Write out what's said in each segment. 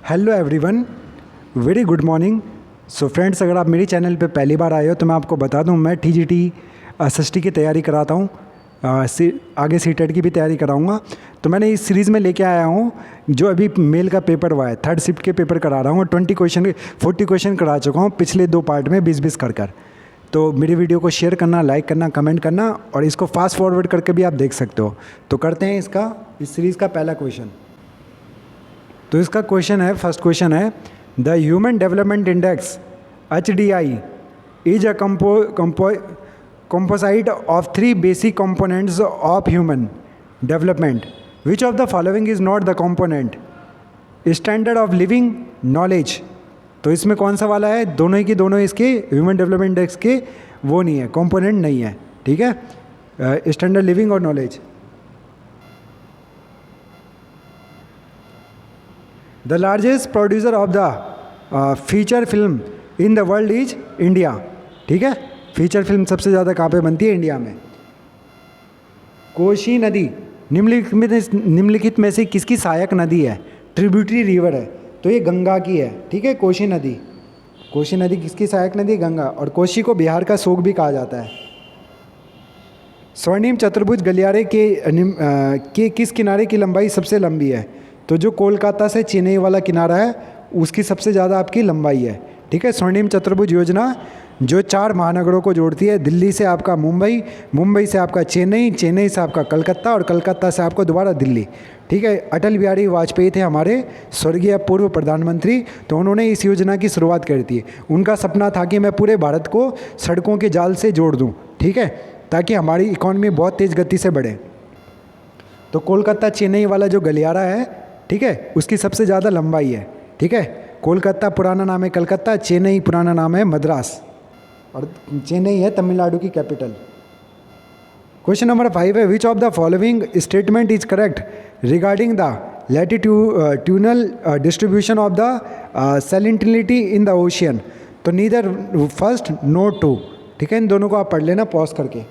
Hello everyone, very good morning. So friends, अगर आप मेरे चैनल पे पहली बार आए हो तो मैं आपको बता दूं, मैं टीजीटी एसएसटी की तैयारी कराता हूं, आगे सीटेट की भी तैयारी कराऊंगा। तो मैंने इस सीरीज़ में लेके आया हूं जो अभी मेल का पेपर हुआ है, थर्ड शिफ्ट के पेपर करा रहा हूँ और 40 क्वेश्चन करा चुका हूँ पिछले 2 पार्ट में 20-20 कर। तो मेरी वीडियो को शेयर करना, लाइक करना, कमेंट करना और इसको फास्ट फॉरवर्ड करके भी आप देख सकते हो। तो करते हैं इस सीरीज़ का पहला क्वेश्चन। तो इसका क्वेश्चन है, फर्स्ट क्वेश्चन है, the human development index HDI is a composite of 3 basic components of human development. Which of the following is not the component? Standard of living, knowledge. तो इसमें कौन सा वाला है? दोनों ही की दोनों इसके ह्यूमन डेवलपमेंट इंडेक्स के वो नहीं है, कंपोनेंट नहीं है। ठीक है, स्टैंडर्ड लिविंग और knowledge. The largest producer of the feature film in the world is India. ठीक है, फीचर फिल्म सबसे ज़्यादा कहाँ पे बनती है? इंडिया में। कोसी नदी निम्नलिखित में से किसकी सहायक नदी है? ट्रिब्यूटरी रिवर है, तो ये गंगा की है। ठीक है, कोसी नदी किसकी सहायक नदी? गंगा। और कोसी को बिहार का शोक भी कहा जाता है। स्वर्णिम चतुर्भुज गलियारे के किस किनारे की लंबाई सबसे लंबी है? तो जो कोलकाता से चेन्नई वाला किनारा है उसकी सबसे ज़्यादा आपकी लंबाई है। ठीक है, स्वर्णिम चतुर्भुज योजना जो 4 महानगरों को जोड़ती है, दिल्ली से आपका मुंबई, मुंबई से आपका चेन्नई, चेन्नई से आपका कलकत्ता और कलकत्ता से आपको दोबारा दिल्ली। ठीक है, अटल बिहारी वाजपेयी थे हमारे स्वर्गीय पूर्व प्रधानमंत्री, तो उन्होंने इस योजना की शुरुआत करी थी। उनका सपना था कि मैं पूरे भारत को सड़कों के जाल से जोड़ दूँ। ठीक है, ताकि हमारी इकॉनमी बहुत तेज़ गति से बढ़े। तो कोलकाता चेन्नई वाला जो गलियारा है, ठीक है, उसकी सबसे ज़्यादा लंबाई है। ठीक है, कोलकाता पुराना नाम है कलकत्ता, चेन्नई पुराना नाम है मद्रास, और चेन्नई है तमिलनाडु की कैपिटल। क्वेश्चन नंबर 5 है, which of the following statement is correct regarding the latitudinal distribution of the salinity in the ocean? तो नीदर फर्स्ट नो टू। ठीक है, इन दोनों को आप पढ़ लेना पॉज करके।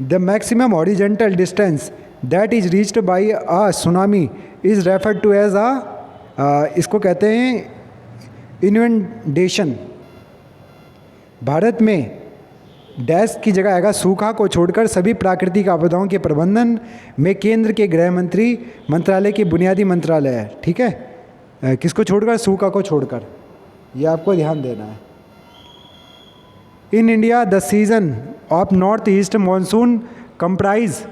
The maximum horizontal distance that is reached by a tsunami is referred to as इसको कहते हैं इनवेंडेशन। भारत में डैश की जगह आएगा, सूखा को छोड़कर सभी प्राकृतिक आपदाओं के प्रबंधन में केंद्र के गृह मंत्रालय की बुनियादी मंत्रालय है। ठीक है, किसको छोड़कर? सूखा को छोड़कर, ये आपको ध्यान देना है। In India the season of north east monsoon comprise,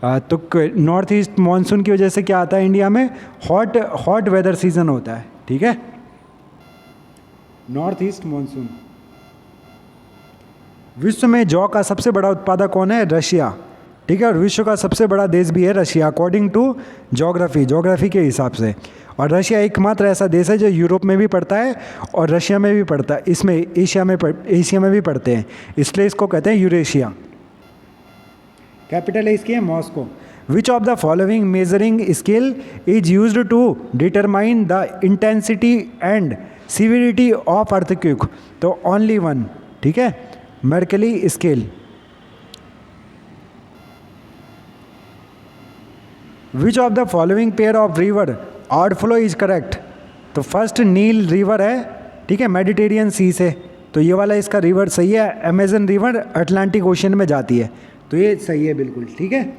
तो नॉर्थ ईस्ट मानसून की वजह से क्या आता है इंडिया में? हॉट वेदर सीजन होता है। ठीक है, नॉर्थ ईस्ट मानसून। विश्व में जौ का सबसे बड़ा उत्पादक कौन है? रशिया। ठीक है, और विश्व का सबसे बड़ा देश भी है रशिया, अकॉर्डिंग टू जोग्राफी के हिसाब से। और रशिया एकमात्र ऐसा देश है जो यूरोप में भी पड़ता है और रशिया में भी पड़ता है, इसमें एशिया में भी पड़ते हैं, इसलिए इसको कहते हैं यूरेशिया। कैपिटल है इसकी है Moscow. Which of the following measuring scale is used to determine the intensity and severity of earthquake? तो ओनली वन। ठीक है, Mercalli scale. Which of the following pair of river outflow is correct? तो first Nile river है, ठीक है, Mediterranean सी से, तो ये वाला इसका रिवर सही है। अमेजन रिवर अटलांटिक ओशन में जाती है, तो ये सही है बिल्कुल। ठीक है,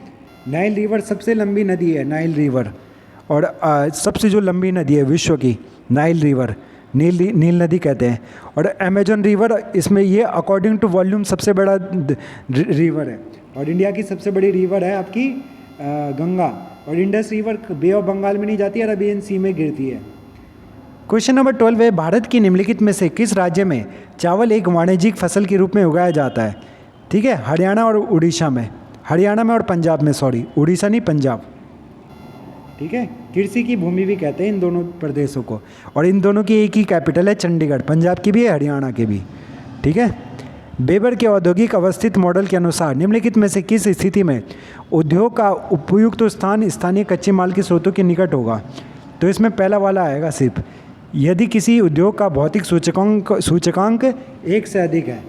नाइल रिवर सबसे लंबी नदी है, नाइल रिवर, और सबसे जो लंबी नदी है विश्व की, नाइल रिवर, नील नदी कहते हैं। और अमेजन रिवर इसमें ये अकॉर्डिंग टू वॉल्यूम सबसे बड़ा रिवर है। और इंडिया की सबसे बड़ी रिवर है आपकी गंगा। और Indus river Bay of Bengal में नहीं जाती, अरेबियन सी में गिरती है। क्वेश्चन नंबर 12 है, भारत की निम्नलिखित में से किस राज्य में चावल एक वाणिज्यिक फसल के रूप में उगाया जाता है? ठीक है, हरियाणा और उड़ीसा में, हरियाणा में और पंजाब में, सॉरी उड़ीसा नहीं पंजाब। ठीक है, कृषि की भूमि भी कहते हैं इन दोनों प्रदेशों को, और इन दोनों की एक ही कैपिटल है चंडीगढ़, पंजाब की भी है, हरियाणा की भी। ठीक है, बेबर के औद्योगिक अवस्थित मॉडल के अनुसार निम्नलिखित में से किस स्थिति में उद्योग का उपयुक्त स्थान स्थानीय कच्चे माल के स्रोतों के निकट होगा? तो इसमें पहला वाला आएगा सिर्फ, यदि किसी उद्योग का भौतिक सूचकांक 1 से अधिक है।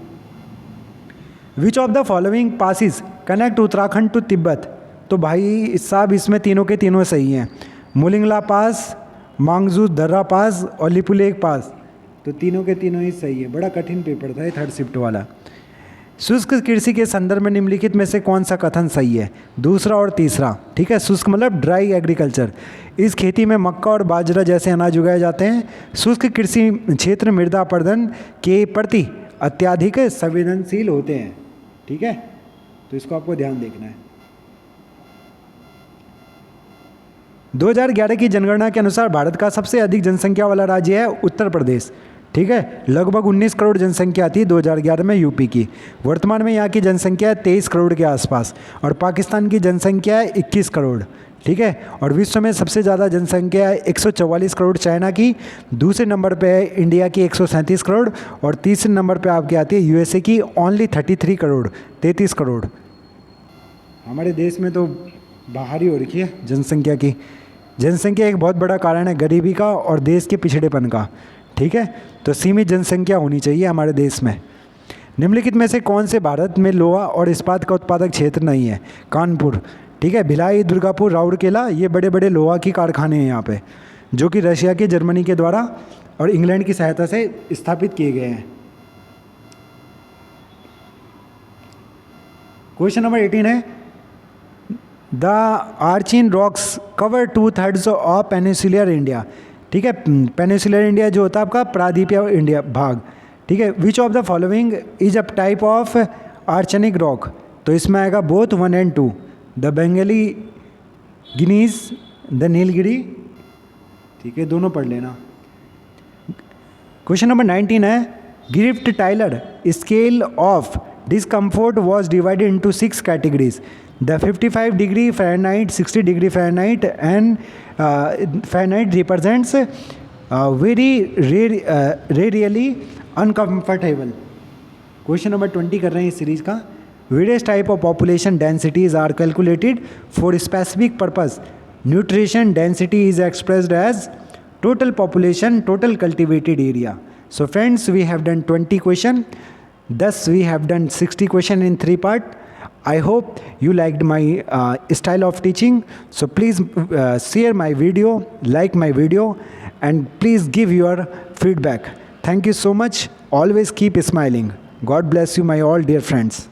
Which of the following passes connect Uttarakhand to Tibet? तो भाई साहब इसमें तीनों के तीनों सही हैं। मुलिंगला पास, मांगजू, दर्रा पास और लिपुलेख पास। तो तीनों के तीनों ही सही है। बड़ा कठिन पेपर था ये थर्ड शिफ्ट वाला। शुष्क कृषि के संदर्भ में निम्नलिखित में से कौन सा कथन सही है? दूसरा और तीसरा, ठीक है। शुष्क मतलब ड्राई एग्रीकल्चर। इस खेती में मक्का और बाजरा जैसे अनाज उगाए जाते हैं। शुष्क कृषि क्षेत्र मृदा अपरदन के प्रति अत्यधिक संवेदनशील होते हैं, ठीक है। तो इसको आपको ध्यान देखना है। 2011 की जनगणना के अनुसार भारत का सबसे अधिक जनसंख्या वाला राज्य है उत्तर प्रदेश, ठीक है। लगभग 19 करोड़ जनसंख्या थी 2011 में यूपी की। वर्तमान में यहाँ की जनसंख्या है 23 करोड़ के आसपास और पाकिस्तान की जनसंख्या है 21 करोड़, ठीक है। और विश्व में सबसे ज़्यादा जनसंख्या है 144 करोड़ चाइना की। दूसरे नंबर पे है इंडिया की 137 करोड़ और तीसरे नंबर पे आपकी आती है यूएसए की ओनली 33 करोड़, 33 करोड़। हमारे देश में तो बाहर ही हो रखी है जनसंख्या की। जनसंख्या एक बहुत बड़ा कारण है गरीबी का और देश के पिछड़ेपन का, ठीक है। तो सीमित जनसंख्या होनी चाहिए हमारे देश में। निम्नलिखित में से कौन से भारत में लोहा और इस्पात का उत्पादक क्षेत्र नहीं है? कानपुर, ठीक है। भिलाई, दुर्गापुर, राउरकेला, ये बड़े बड़े लोहा की कारखाने हैं यहाँ पे, जो कि रशिया के, जर्मनी के द्वारा और इंग्लैंड की सहायता से स्थापित किए गए हैं। क्वेश्चन नंबर 18 है, the archaean rocks cover 2/3 of peninsular India, ठीक है। पेनिसुलर इंडिया जो होता है आपका प्रादीपीय इंडिया भाग, ठीक है। Which of the following is a type of archaean rock? तो इसमें आएगा both 1 and 2, the Bengali gneiss, the Nilgiri, ठीक है। दोनों पढ़ लेना। क्वेश्चन नंबर 19 है, Griffith Taylor scale of discomfort was divided into 6 categories. The 55 degree Fahrenheit, 60 degree Fahrenheit and Fahrenheit represents very rarely uncomfortable. Question number 20 कर रहे हैं इस सीरीज का। Various type of population densities are calculated for specific purpose. Nutrition density is expressed as total population, total cultivated area. So friends, we have done 20 question. Thus we have done 60 question in 3 part. I hope you liked my style of teaching. So please share my video, like my video, and please give your feedback. Thank you so much. Always keep smiling. God bless you, my all dear friends.